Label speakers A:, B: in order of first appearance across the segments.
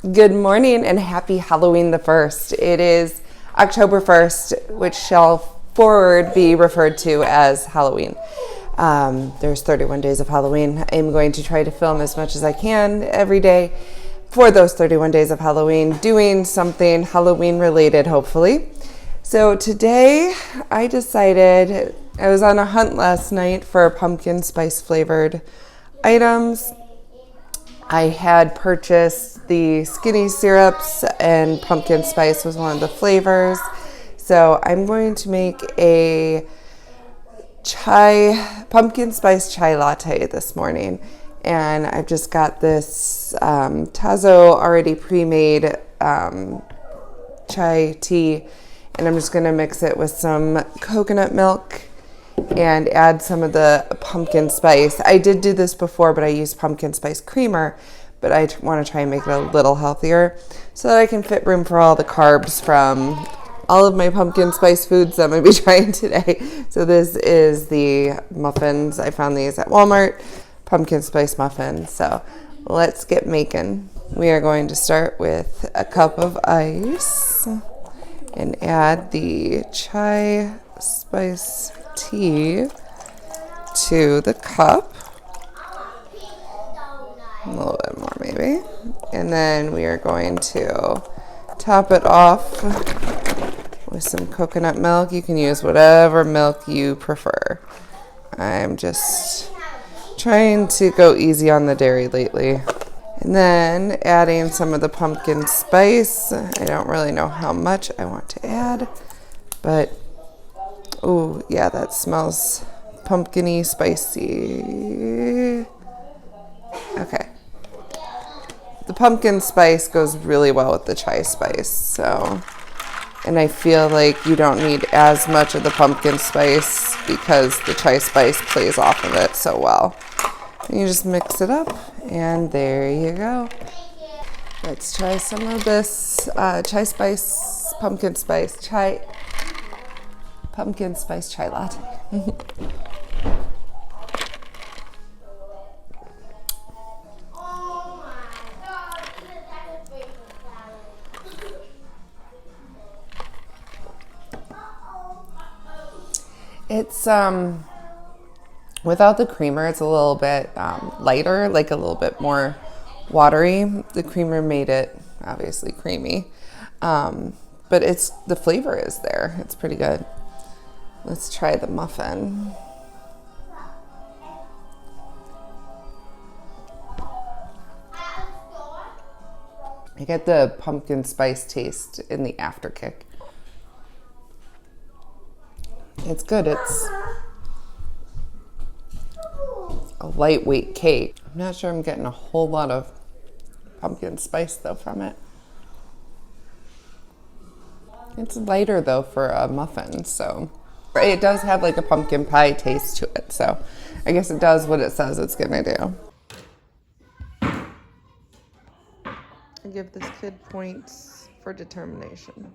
A: Good morning and happy Halloween the 1st. It is October 1st, which shall forward be referred to as Halloween. There's 31 days of Halloween. I'm going to try to film as much as I can every day for those 31 days of Halloween, doing something Halloween related, hopefully. So today I decided, I was on a hunt last night for pumpkin spice flavored items. I had purchased the skinny syrups and pumpkin spice was one of the flavors. So I'm going to make a pumpkin spice chai latte this morning. And I've just got this Tazo already pre-made chai tea. And I'm just going to mix it with some coconut milk and add some of the pumpkin spice. I did do this before, but I used pumpkin spice creamer, but I want to try and make it a little healthier so that I can fit room for all the carbs from all of my pumpkin spice foods that I'm going to be trying today. So this is the muffins. I found these at Walmart, pumpkin spice muffins. So let's get making. We are going to start with a cup of ice and add the chai spice tea to the cup. A little bit more maybe. And then we are going to top it off with some coconut milk. You can use whatever milk you prefer. I'm just trying to go easy on the dairy lately. And then adding some of the pumpkin spice. I don't really know how much I want to add, but oh, yeah, that smells pumpkin-y, spicy. Okay. The pumpkin spice goes really well with the chai spice, so. And I feel like you don't need as much of the pumpkin spice because the chai spice plays off of it so well. And you just mix it up, and there you go. Let's try some of this pumpkin spice chai latte. It's without the creamer, it's a little bit lighter, like a little bit more watery. The creamer made it obviously creamy, but the flavor is there. It's pretty good. Let's try the muffin. I get the pumpkin spice taste in the after kick. It's good. It's a lightweight cake. I'm not sure I'm getting a whole lot of pumpkin spice though from it. It's lighter though for a muffin, so it does have like a pumpkin pie taste to it, so I guess it does what it says it's gonna do. I give this kid points for determination.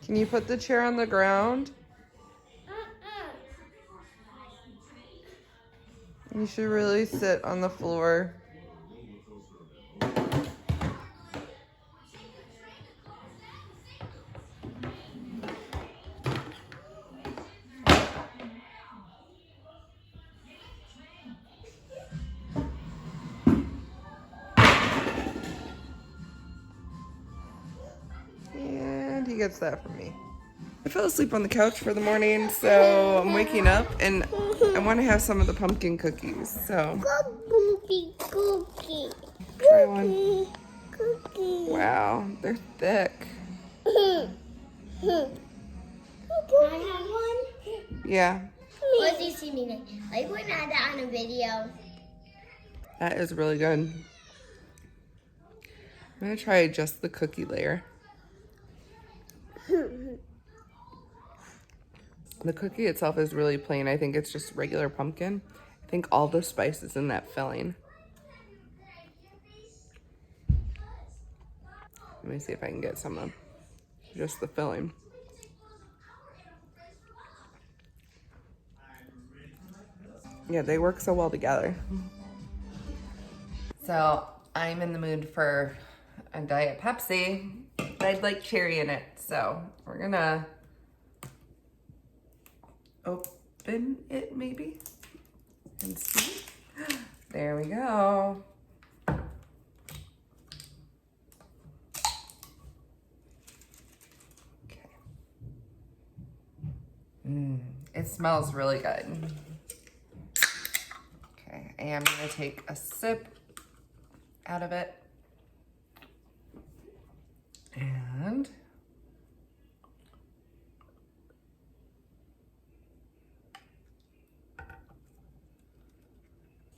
A: Can you put the chair on the ground? You should really sit on the floor. And he gets that from me. I fell asleep on the couch for the morning, so I'm waking up and I want to have some of the pumpkin cookies. So try one. Wow, they're thick.
B: Can I have one?
A: Yeah.
B: What do you see me like? I would add that on a video.
A: That is really good. I'm going to try just the cookie layer. The cookie itself is really plain. I think it's just regular pumpkin. I think all the spice is in that filling. Let me see if I can get some of just the filling. Yeah, they work so well together. So I'm in the mood for a Diet Pepsi, but I'd like cherry in it. So we're gonna open it maybe and see. There we go. Okay. It smells really good. Okay, I am gonna take a sip out of it. And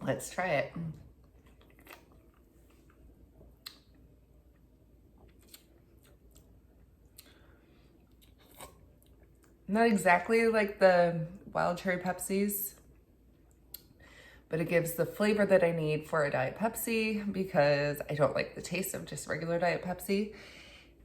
A: let's try it. Not exactly like the wild cherry Pepsis, but it gives the flavor that I need for a Diet Pepsi because I don't like the taste of just regular Diet Pepsi.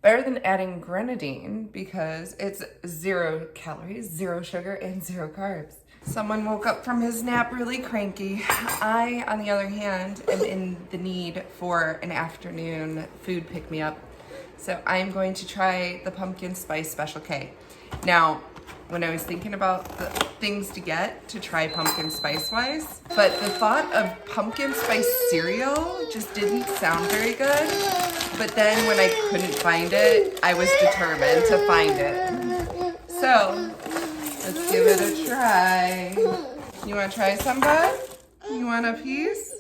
A: Better than adding grenadine because it's 0 calories, 0 sugar, and 0 carbs. Someone woke up from his nap really cranky. I, on the other hand, am in the need for an afternoon food pick-me-up. So I'm going to try the pumpkin spice Special K. Now, when I was thinking about the things to get to try pumpkin spice wise, but the thought of pumpkin spice cereal just didn't sound very good. But then when I couldn't find it, I was determined to find it. So let's give it a try. You want to try some, bud? You want a piece?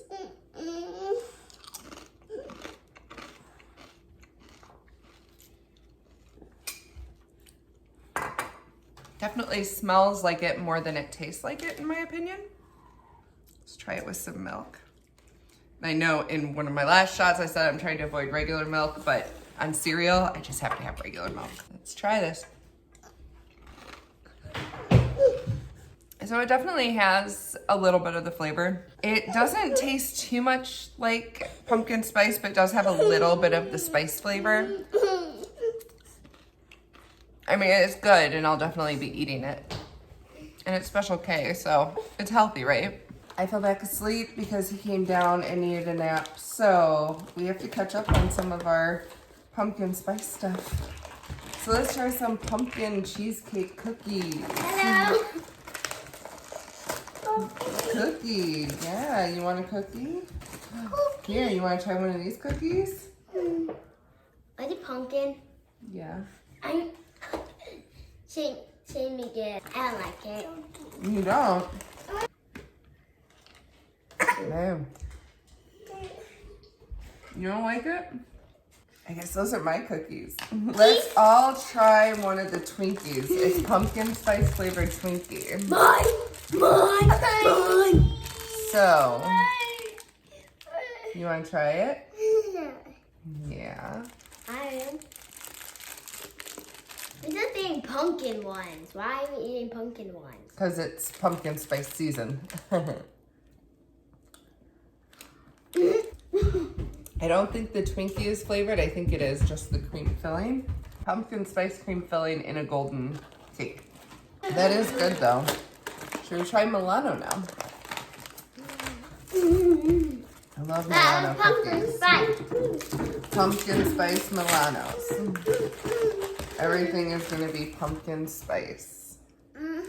A: Definitely smells like it more than it tastes like it, in my opinion. Let's try it with some milk. I know in one of my last shots I said I'm trying to avoid regular milk, but on cereal, I just have to have regular milk. Let's try this. So it definitely has a little bit of the flavor. It doesn't taste too much like pumpkin spice, but it does have a little bit of the spice flavor. I mean, it's good, and I'll definitely be eating it. And it's Special K, so it's healthy, right? I fell back asleep because he came down and needed a nap, so we have to catch up on some of our pumpkin spice stuff. So let's try some pumpkin cheesecake cookies.
B: Hello.
A: Cookie, yeah, you want a cookie? Here, you want to try one of these cookies?
B: Are they pumpkin?
A: Yeah.
B: Shane me good. I don't like it.
A: You don't? No. You don't like it? I guess those are my cookies. Let's all try one of the Twinkies. It's pumpkin spice flavored Twinkie.
B: Mine.
A: So, you want to try it? Yeah.
B: I am. These are being pumpkin ones. Why are we eating pumpkin ones?
A: Because it's pumpkin spice season. I don't think the Twinkie is flavored. I think it is just the cream filling. Pumpkin spice cream filling in a golden cake. That is good though. Should we try Milano now? I love Milano
B: Pumpkin
A: cookies.
B: spice.
A: Pumpkin spice Milanos. Everything is going to be pumpkin spice. You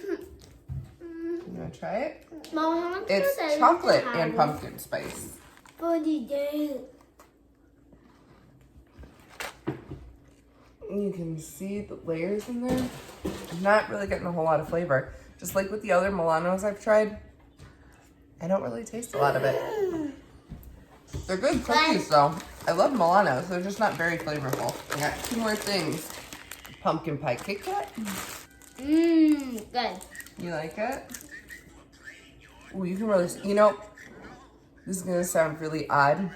A: want to try it?
B: Mom, how much
A: It's
B: is it?
A: chocolate and pumpkin spice.
B: For the day.
A: You can see the layers in there. I'm not really getting a whole lot of flavor. Just like with the other Milanos I've tried, I don't really taste a lot of it. They're good cookies though. I love Milanos. They're just not very flavorful. I got 2 more things. Pumpkin pie Kit Kat.
B: Good.
A: You like it? Oh, you can really, you know, this is gonna sound really odd.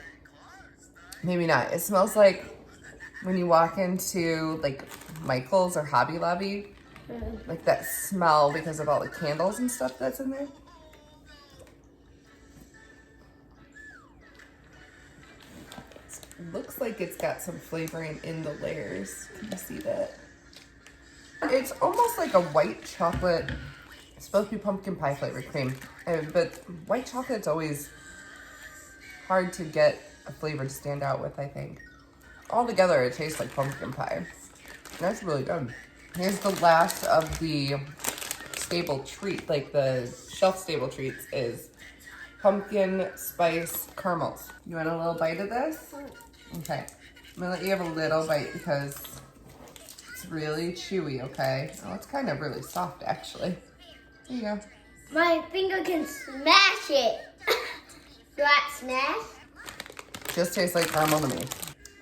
A: Maybe not. It smells like when you walk into like Michael's or Hobby Lobby, like that smell because of all the candles and stuff that's in there. It's looks like it's got some flavoring in the layers. Can you see that? It's almost like a white chocolate. It's supposed to be pumpkin pie flavored cream, but white chocolate's always hard to get a flavor to stand out with, I think. Altogether, it tastes like pumpkin pie. That's really good. Here's the last of the stable treat, like the shelf stable treats, is pumpkin spice caramels. You want a little bite of this? Okay. I'm gonna let you have a little bite because it's really chewy, okay? Oh, it's kind of really soft, actually. There you go.
B: My finger can smash it. Do I smash?
A: Just tastes like caramel to me.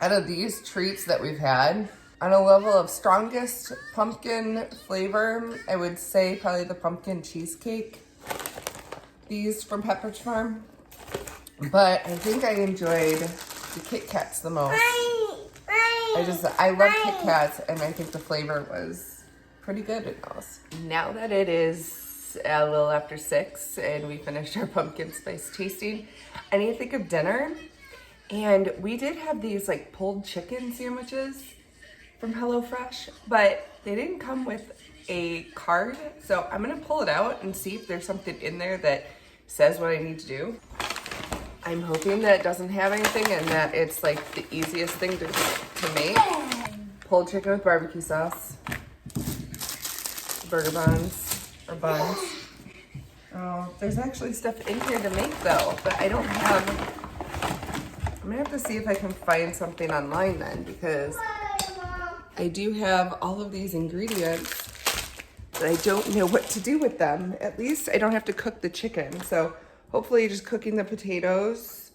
A: Out of these treats that we've had, on a level of strongest pumpkin flavor, I would say probably the pumpkin cheesecake. These from Pepperidge Farm. But I think I enjoyed the Kit Kats the most. I love Kit Kats, and I think the flavor was pretty good in those. Now that it is a little after 6 and we finished our pumpkin spice tasting, I need to think of dinner. And we did have these like pulled chicken sandwiches from HelloFresh, but they didn't come with a card. So I'm gonna pull it out and see if there's something in there that says what I need to do. I'm hoping that it doesn't have anything and that it's like the easiest thing to make. Pulled chicken with barbecue sauce, burger buns or buns. Oh, there's actually stuff in here to make though, but I don't have. I'm gonna have to see if I can find something online then, because I do have all of these ingredients, but I don't know what to do with them. At least I don't have to cook the chicken. So hopefully just cooking the potatoes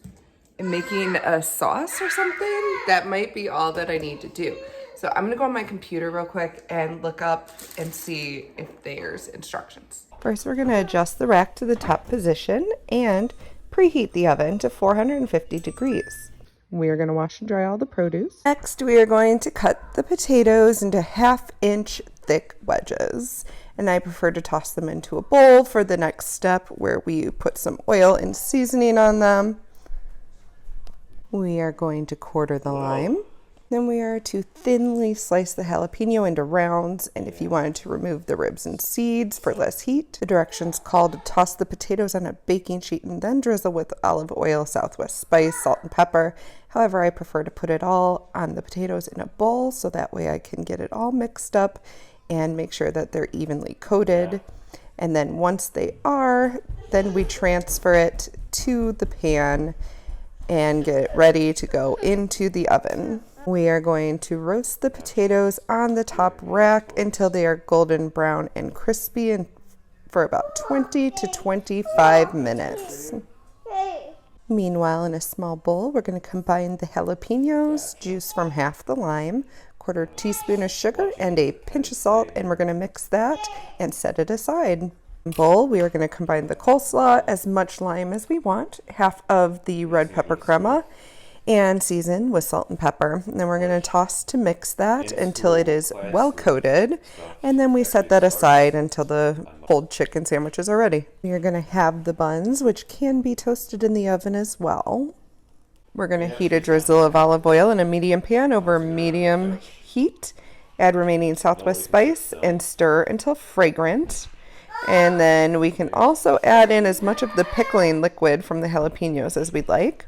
A: and making a sauce or something, that might be all that I need to do. So I'm gonna go on my computer real quick and look up and see if there's instructions. First, we're gonna adjust the rack to the top position and preheat the oven to 450 degrees. We are going to wash and dry all the produce. Next, we are going to cut the potatoes into 1/2-inch thick wedges. And I prefer to toss them into a bowl for the next step, where we put some oil and seasoning on them. We are going to quarter the lime. Then we are to thinly slice the jalapeno into rounds, and if you wanted to remove the ribs and seeds for less heat, the directions call to toss the potatoes on a baking sheet and then drizzle with olive oil, Southwest spice, salt, and pepper. However, I prefer to put it all on the potatoes in a bowl so that way I can get it all mixed up and make sure that they're evenly coated. And then once they are, then we transfer it to the pan and get it ready to go into the oven. We are going to roast the potatoes on the top rack until they are golden brown and crispy, and for about 20 to 25 minutes. Meanwhile, in a small bowl, we're going to combine the jalapenos, juice from half the lime, 1/4 teaspoon of sugar, and a pinch of salt, and we're going to mix that and set it aside. In the bowl, we are going to combine the coleslaw, as much lime as we want, half of the red pepper crema, and season with salt and pepper. And then we're going to toss to mix that until it is well coated, and then we set that aside until the pulled chicken sandwiches are ready. We are going to have the buns, which can be toasted in the oven as well. We're going to heat a drizzle of olive oil in a medium pan over medium heat. Add remaining Southwest spice and stir until fragrant. And then we can also add in as much of the pickling liquid from the jalapenos as we'd like.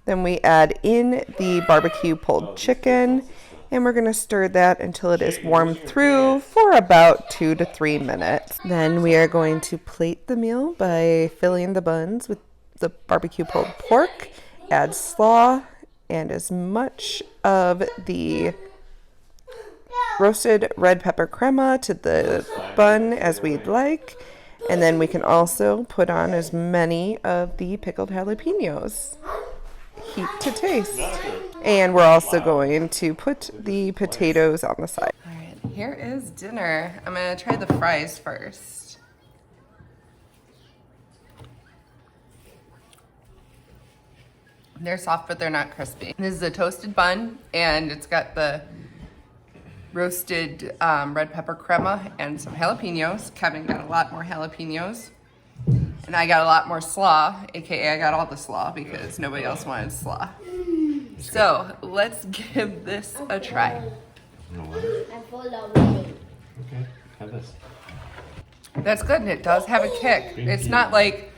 A: Then we add in the barbecue pulled chicken, and we're going to stir that until it is warmed through for about 2 to 3 minutes. Then we are going to plate the meal by filling the buns with the barbecue pulled pork, add slaw, and as much of the roasted red pepper crema to the bun as we'd like. And then we can also put on as many of the pickled jalapenos. Heat to taste. And we're also going to put the potatoes on the side. All right, here is dinner. I'm going to try the fries first. They're soft, but they're not crispy. This is a toasted bun, and it's got the roasted red pepper crema and some jalapenos. Kevin got a lot more jalapenos. And I got a lot more slaw, aka I got all the slaw because nobody else wanted slaw. So let's give this a try.
B: I'm full already.
C: Okay, have this.
A: That's good, and it does have a kick. It's not like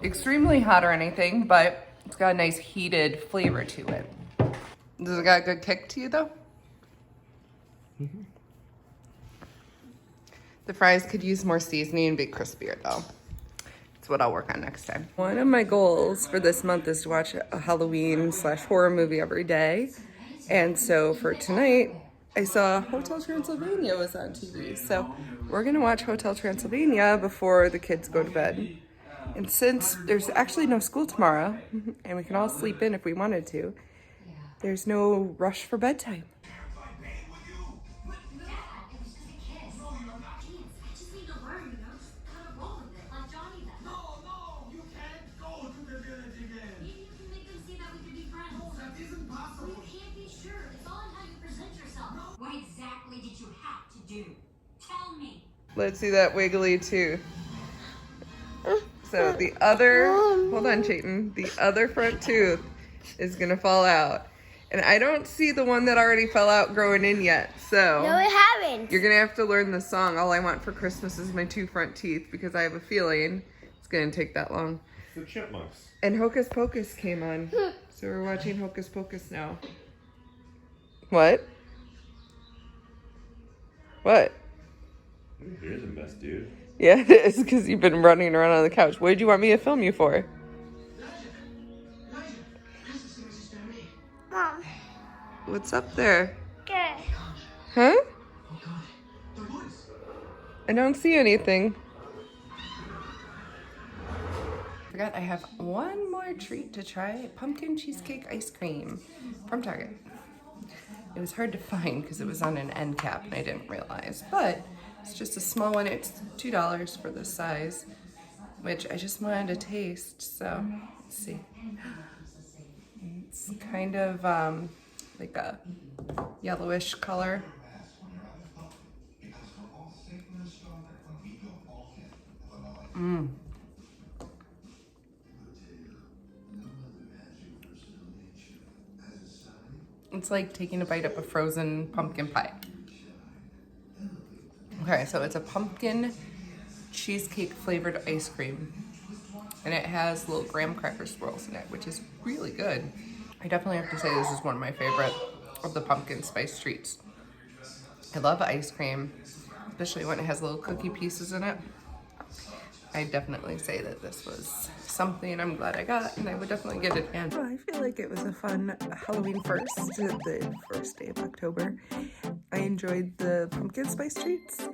A: extremely hot or anything, but it's got a nice heated flavor to it. Does it got a good kick to you though?
C: Mm-hmm.
A: The fries could use more seasoning and be crispier though. That's what I'll work on next time. One of my goals for this month is to watch a Halloween/horror movie every day. And so for tonight, I saw Hotel Transylvania was on TV. So we're gonna watch Hotel Transylvania before the kids go to bed. And since there's actually no school tomorrow, and we can all sleep in if we wanted to, there's no rush for bedtime. Let's see that wiggly tooth. So the other, hold on, Chayton, the other front tooth is gonna fall out. And I don't see the one that already fell out growing in yet, so.
B: No, we haven't.
A: You're gonna have to learn the song, All I Want for Christmas Is My Two Front Teeth, because I have a feeling it's gonna take that long.
C: It's the chipmunks.
A: And Hocus Pocus came on, so we're watching Hocus Pocus now. What? What?
C: You're the best, dude.
A: Yeah, it is, because you've been running around on the couch. What did you want me to film you for?
B: Mom.
A: What's up there?
B: Good.
A: Huh? I don't see anything. Forgot I have one more treat to try. Pumpkin cheesecake ice cream from Target. It was hard to find because it was on an end cap and I didn't realize, but it's just a small one. It's $2 for this size, which I just wanted to taste. So let's see. It's kind of like a yellowish color. It's like taking a bite of a frozen pumpkin pie. Okay, so it's a pumpkin cheesecake flavored ice cream. And it has little graham cracker swirls in it, which is really good. I definitely have to say this is one of my favorite of the pumpkin spice treats. I love ice cream, especially when it has little cookie pieces in it. I definitely say that this was something I'm glad I got, and I would definitely get it again. I feel like it was a fun Halloween the first day of October. I enjoyed the pumpkin spice treats,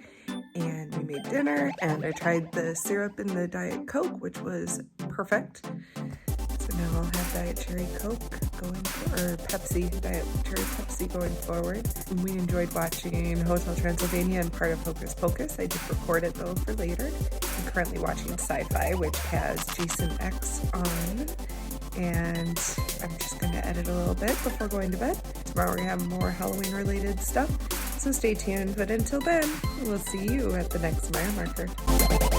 A: and we made dinner, and I tried the syrup in the Diet Coke, which was perfect. So now I'll have Diet Cherry Coke or Pepsi, Diet Cherry Pepsi going forward. And we enjoyed watching Hotel Transylvania and part of Hocus Pocus. I did record it though for later. I'm currently watching Sci-Fi, which has Jason X on. And I'm just going to edit a little bit before going to bed. Tomorrow we have more Halloween related stuff, so stay tuned. But until then, we'll see you at the next Meyer marker.